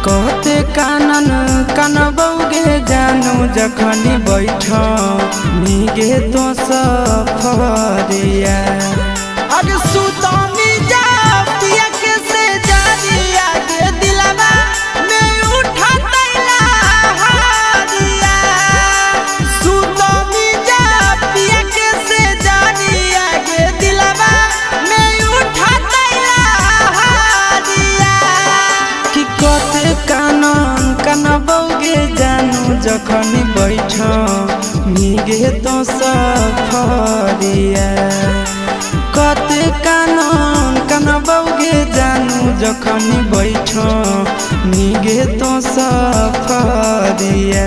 कहते कानन कनबौगे जानू जखनी बैठ निगे तो सफरिया अरे सुतमी जा पिया के से जानिया के दिलवा में उठा तैला हारिया सुतमी जा पिया के से जानिया के दिलवा में उठा तैला हारिया कि कहते कानन कनबौगे जानू जखनी बैठ निगे तो सफरिया कहते कानन कनबौगे जानू जखनी बैठ निगे तो सफरिया।